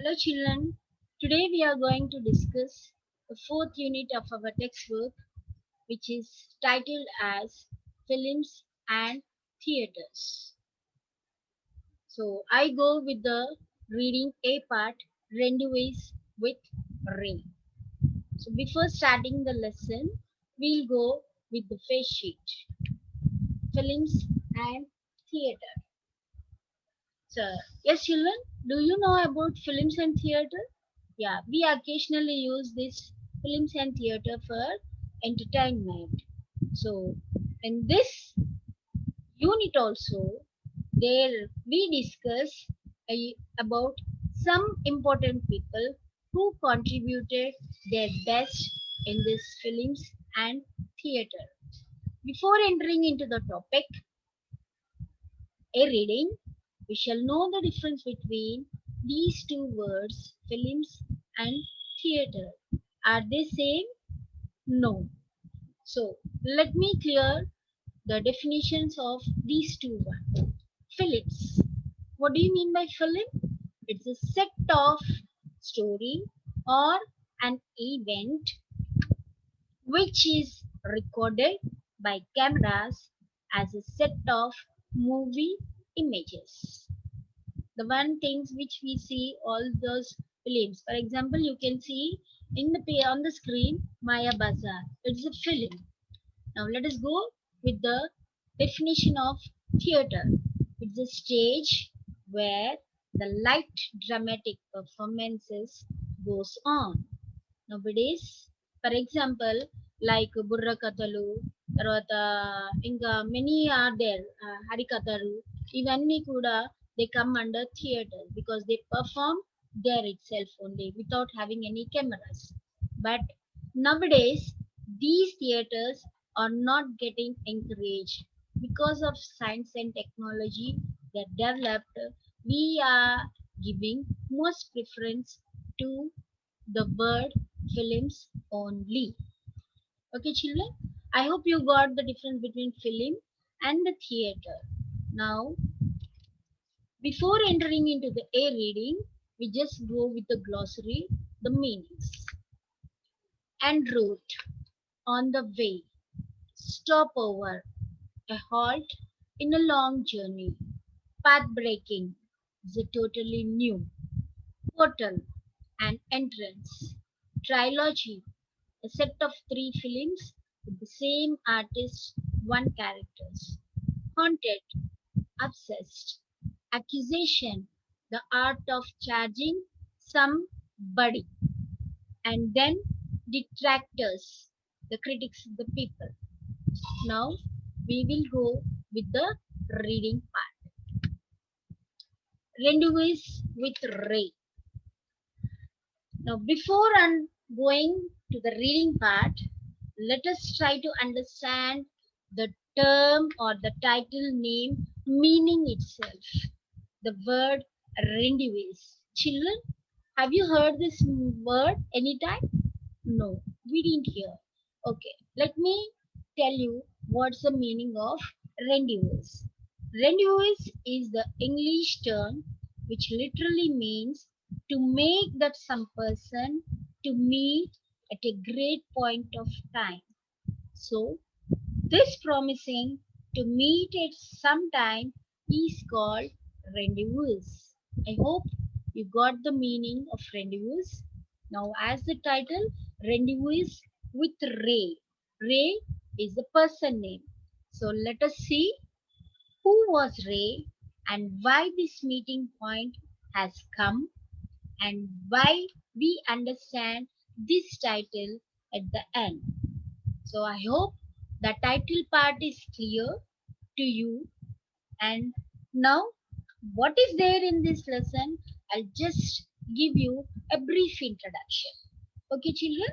Hello children, today we are going to discuss the fourth unit of our textbook, which is titled as Films and Theatres. So I go with the reading A part, Rendezvous with Ray. So before starting the lesson, we'll go with the face sheet, Films and Theatre. So yes children, do you know about films and theatre? Yeah, we occasionally use this films and theater for entertainment. So, in this unit also, there we discuss about some important people who contributed their best in these films and theater. Before entering into the topic, a reading, we shall know the difference between these two words, films and theater. Are they same? No. So let me clear the definitions of these two words. Films. What do you mean by film? It's a set of story or an event which is recorded by cameras as a set of movie images. The one things which we see all those films. For example, you can see in the on the screen Maya Bazaar. It's a film. Now let us go with the definition of theater. It's a stage where the light dramatic performances goes on. Nowadays, for example, like Burra Katalu, తర్వాత ఇంకా many are there, Harikatalu, ఇవన్నీ కూడా they come under theater because they perform there itself only without having any cameras. But nowadays, these theaters are not getting encouraged because of science and technology that developed. We are giving most preference to the word films only. Okay, children, I hope you got the difference between film and the theater. Now, before entering into the A reading, we just go with the glossary, the meanings. En route, on the way, stopover, a halt in a long journey, path breaking, is a totally new, portal, an entrance, trilogy, a set of three films with the same artist, one characters, haunted, obsessed, accusation, the art of charging somebody, and then detractors, the critics, the people. Now we will go with the reading part. Rendezvous with Ray. Now before going to the reading part, let us try to understand the term or the title name meaning itself. The word rendezvous. Children, have you heard this word anytime? No, we didn't hear. Okay, let me tell you what's the meaning of rendezvous. Rendezvous is the English term which literally means to make that some person to meet at a great point of time. So, this promising to meet at some time is called rendezvous. I hope you got the meaning of rendezvous. Now, as the title, rendezvous with Ray. Ray is the person name. So, let us see who was Ray and why this meeting point has come and why we understand this title at the end. So I hope the title part is clear to you. And now, what is there in this lesson? I'll just give you a brief introduction. Okay, children?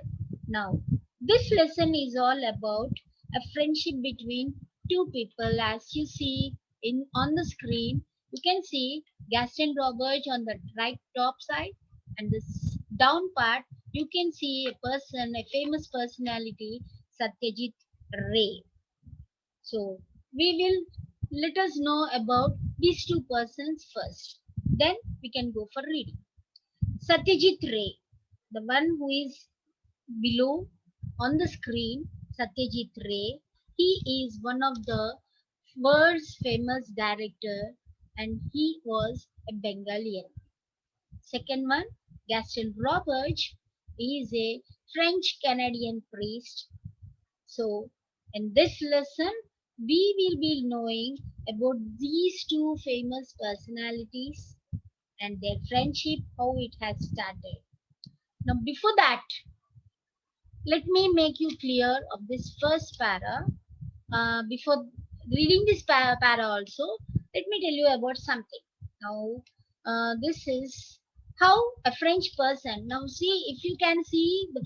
Now, this lesson is all about a friendship between two people. As you see in on the screen, you can see Gaston Robert on the right top side, and this down part you can see a person, a famous personality, Satyajit Ray. So we will let us know about these two persons first. Then we can go for reading. Satyajit Ray, the one who is below on the screen, Satyajit Ray. He is one of the world's famous director and he was a Bengalian. Second one, Gaston Roberge is a French Canadian priest. So, in this lesson, we will be knowing about these two famous personalities and their friendship, how it has started. Now, before that, let me make you clear of this first para. Before reading this para also, let me tell you about something. Now, this is how a French person. Now, see if you can see the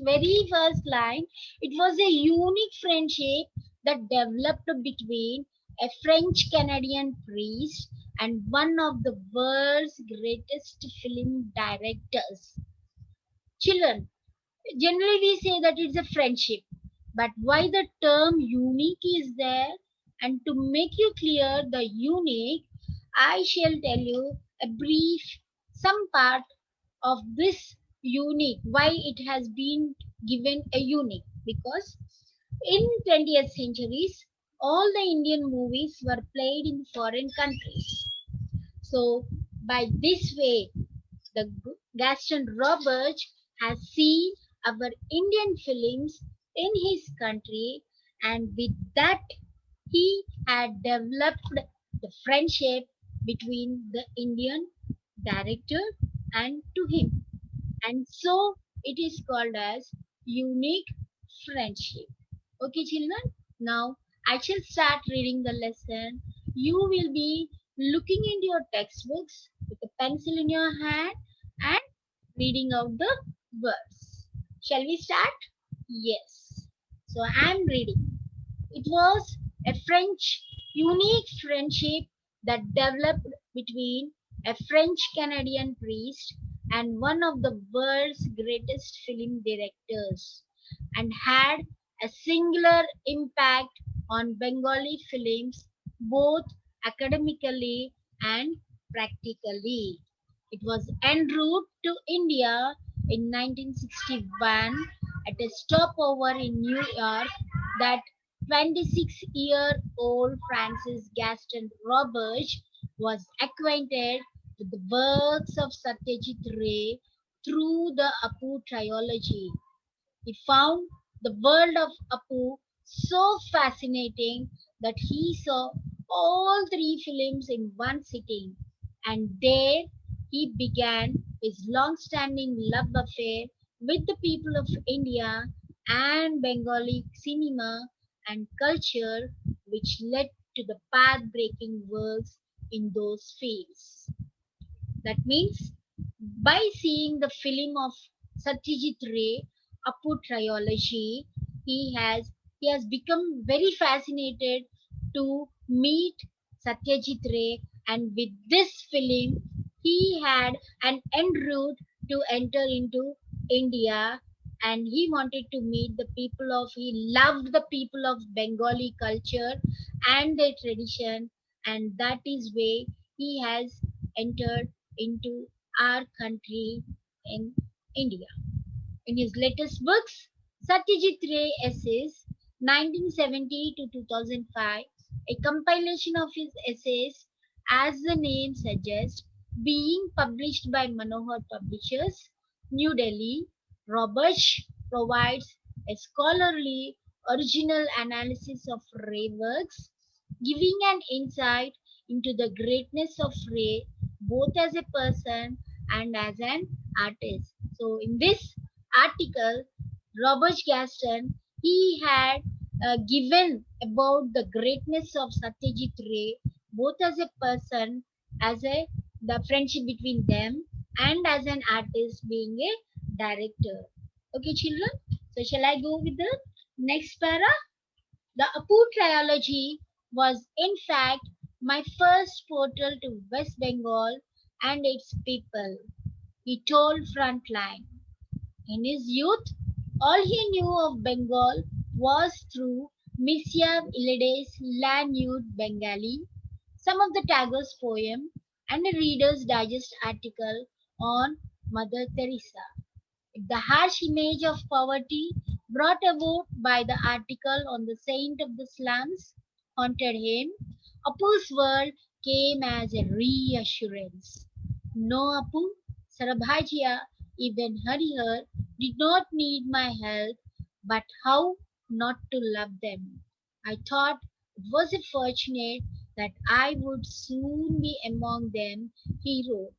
very first line. It was a unique friendship that developed between a French Canadian priest and one of the world's greatest film directors. Children, generally we say that it's a friendship, but why the term unique is there? And to make you clear the unique, I shall tell you a brief some part of this unique, why it has been given a unique. Because in 20th centuries all the Indian movies were played in foreign countries. So by this way the Gaston Roberts has seen our Indian films in his country, and with that, he had developed the friendship between the Indian director and to him, and so it is called as unique friendship. Okay, children. Now I shall start reading the lesson. You will be looking into your textbooks with a pencil in your hand and reading out the words. Shall we start? Yes. So I am reading. It was a French, unique friendship that developed between a French Canadian priest and one of the world's greatest film directors, and had a singular impact on Bengali films both academically and practically. It was en route to India in 1961 at a stopover in New York that 26-year-old Francis Gaston Roberge was acquainted with the works of Satyajit Ray through the Apu trilogy. He found the world of Apu so fascinating that he saw all three films in one sitting, and there he began his long standing love affair with the people of India and Bengali cinema and culture, which led to the path breaking works in those fields. That means by seeing the film of Satyajit Ray, Apu trilogy, he has he has become very fascinated to meet Satyajit Ray, and with this film he had an en route to enter into India, and he wanted to meet the people of he loved the people of Bengali culture and their tradition, and that is way he has entered into our country in India. In his latest books, Satyajit Ray Essays 1970 to 2005, a compilation of his essays, as the name suggests, being published by Manohar Publishers, New Delhi, Roberts provides a scholarly, original analysis of Ray works, giving an insight into the greatness of Ray both as a person and as an artist. So, in this article, Robert Gaston he had given about the greatness of Satyajit Ray, both as a person, as a the friendship between them, and as an artist, being a director. Okay, children. So, shall I go with the next para? The Apu trilogy was, in fact, my first portal to West Bengal and its people, he told Frontline. In his youth, all he knew of Bengal was through Mircea Eliade's La Nude Bengali, some of the Tagore's poem, and a Reader's Digest article on Mother Teresa. The harsh image of poverty brought about by the article on the saint of the slums haunted him. Apu's world came as a reassurance. No, Apu, Sarabhajia, even Harihar did not need my help, but how not to love them. I thought it was fortunate that I would soon be among them, he wrote.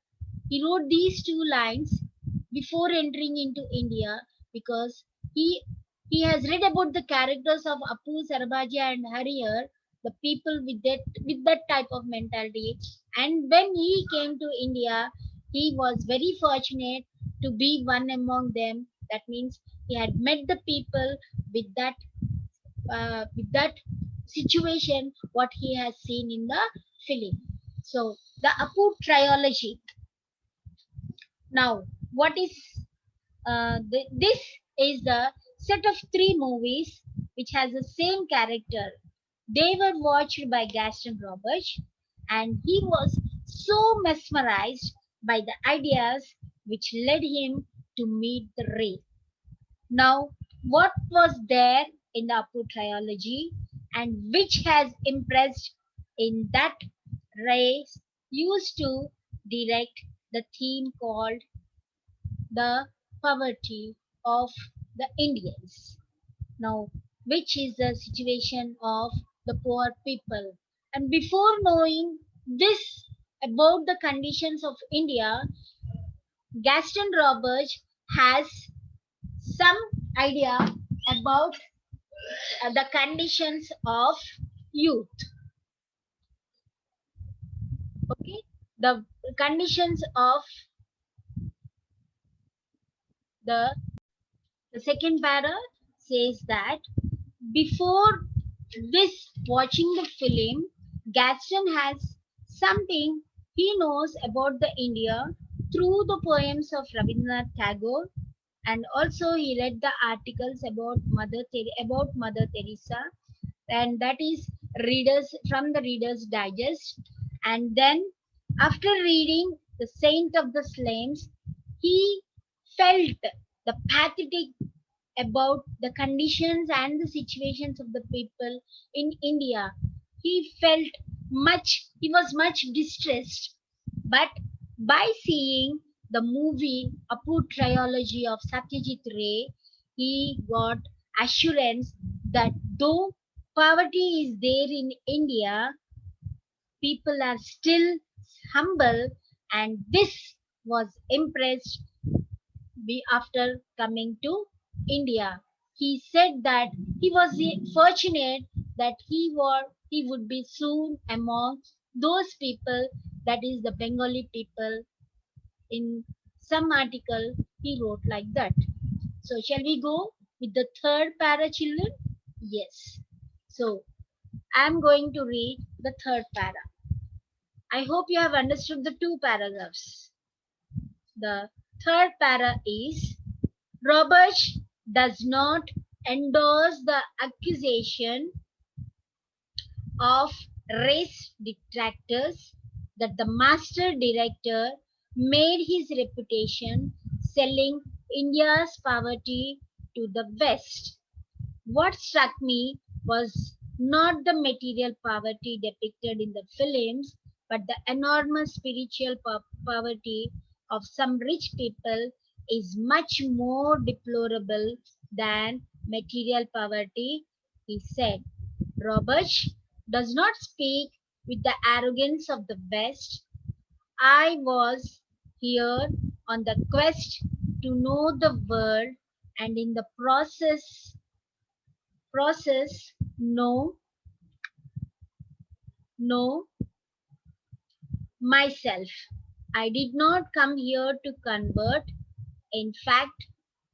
He wrote these two lines before entering into India because he he has read about the characters of Apu, Sarabhaji and Harrier, the people with that type of mentality. And when he came to India, he was very fortunate to be one among them. That means he had met the people with that situation what he has seen in the film. So the Apu trilogy. Now, what is this is the set of three movies which has the same character. They were watched by Gaston Roberts, and he was so mesmerized by the ideas which led him to meet the Ray. Now, what was there in the Apu trilogy and which has impressed in that Ray used to direct the theme called the poverty of the Indians. Now, which is the situation of the poor people. And before knowing this about the conditions of India, Gaston Roberts has some idea about the conditions of youth. Okay, the conditions of the the second para says that before this watching the film, Gaston has something he knows about the India through the poems of Rabindranath Tagore, and also he read the articles about Mother Teresa, and that is readers from the Reader's Digest. And then after reading the Saint of the Slaves, he felt the pathetic about the conditions and the situations of the people in India. He was much distressed. But by seeing the movie Apu trilogy of Satyajit Ray, he got assurance that though poverty is there in India, people are still humble, and this was impressed after coming to India. He said that he was fortunate that he would be soon among those people, that is the Bengali people. In some article he wrote like that. So shall we go with the third para, children? Yes. So I am going to read the third para. I hope you have understood the two paragraphs. The third para is Robert does not endorse the accusation of race detractors that the master director made his reputation selling India's poverty to the West. What struck me was not the material poverty depicted in the films, but the enormous spiritual poverty of some rich people is much more deplorable than material poverty, he said. Robert does not speak with the arrogance of the West. I was here on the quest to know the world, and in the process know myself. I did not come here to convert. In fact,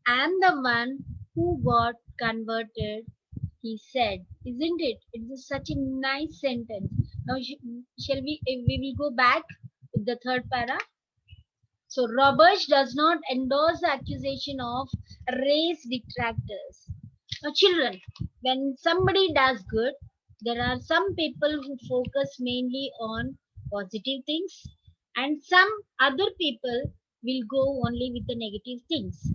I am the one who got converted, he said. Isn't it? It is such a nice sentence. Now, shall we will go back with the third para. So, Roberts does not endorse the accusation of race detractors. Now, children, when somebody does good, there are some people who focus mainly on positive things, and some other people will go only with the negative things.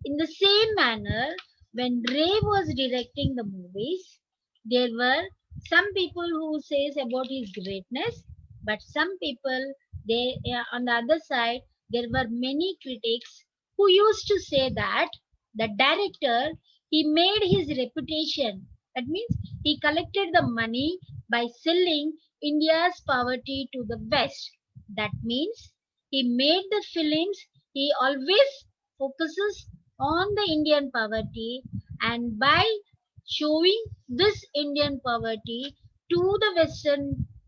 In the same manner, when Ray was directing the movies, there were some people who says about his greatness, but some people they on the other side there were many critics who used to say that the director he made his reputation. That means he collected the money by selling India's poverty to the West. That means he made the films. He always focuses on the Indian poverty, and by showing this Indian poverty to the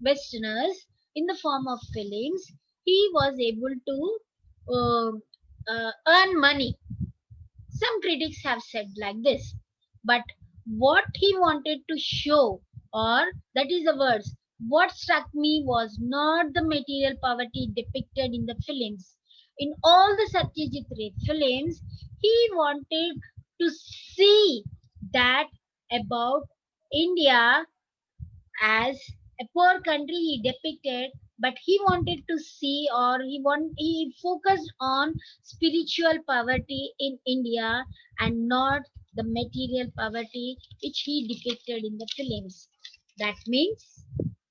Westerners in the form of films, he was able to earn money. Some critics have said like this, but what he wanted to show, or that is the words, what struck me was not the material poverty depicted in the films. In all the Satyajit Ray films, he wanted to see that about India as a poor country he depicted, but he wanted to see, or he focused on spiritual poverty in India and not the material poverty which he depicted in the films. That means,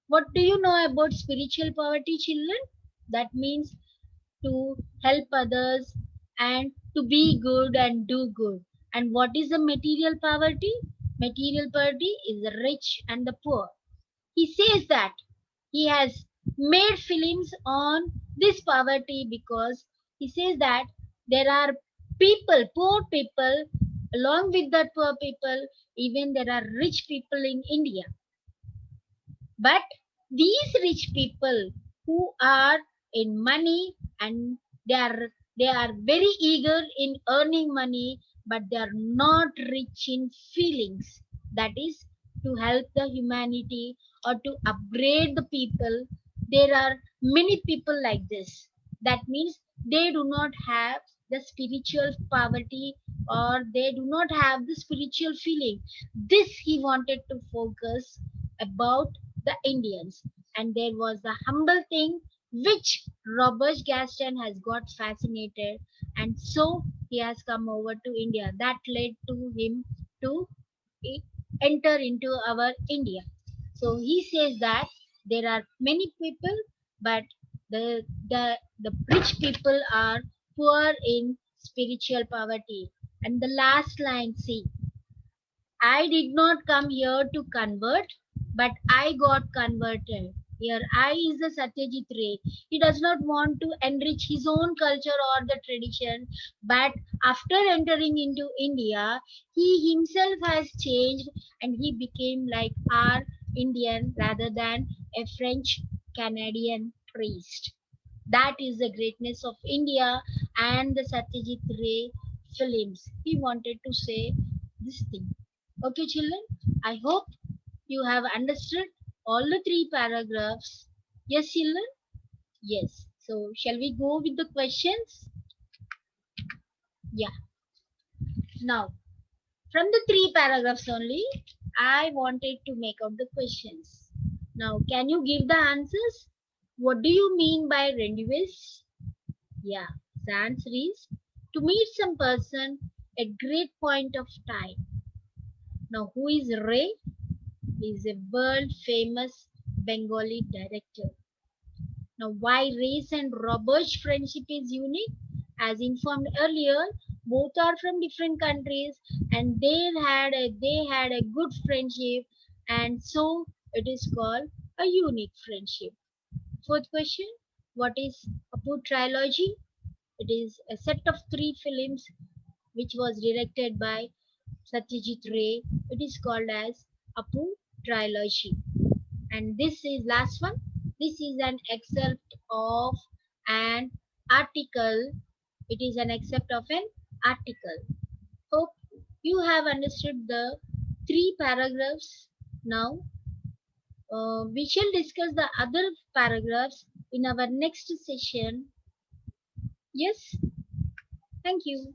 what do you know about spiritual poverty, children? That means to help others and to be good and do good. And what is the material poverty? Material poverty is the rich and the poor. He says that he has made films on this poverty because he says that there are people, poor people, along with that poor people, even there are rich people in India. But these rich people who are in money and they are very eager in earning money, but they are not rich in feelings. That is to help the humanity or to upgrade the people. There are many people like this. That means they do not have the spiritual poverty, or they do not have the spiritual feeling. This he wanted to focus about the Indians. And there was the humble thing which Robert Gaston has got fascinated, and so he has come over to India. That led to him to e- enter into our India. So he says that there are many people, but the rich people are poor in spiritual poverty. And the last line, see, I did not come here to convert, but I got converted. Here, I is the Satyajit Ray. He does not want to enrich his own culture or the tradition, but after entering into India, he himself has changed and he became like our Indian rather than a French Canadian priest. That is the greatness of India and the Satyajit Ray films. He wanted to say this thing. Okay, children, I hope you have understood all the three paragraphs. Yes, children? Yes. So, shall we go with the questions? Yeah. Now, from the three paragraphs only, I wanted to make out the questions. Now, can you give the answers? What do you mean by rendezvous? Yeah, the answer is to meet some person at great point of time. Now, who is Ray? He is a world famous Bengali director. Now, why Ray's and Robert's friendship is unique? As informed earlier, both are from different countries and they had a good friendship, and so it is called a unique friendship. Fourth question: what is Apu trilogy? It is a set of three films which was directed by Satyajit Ray. It is called as Apu trilogy. And this is last one. This is an excerpt of an article. It is an excerpt of an article. Hope you have understood the three paragraphs. Now we shall discuss the other paragraphs in our next session. Yes, thank you.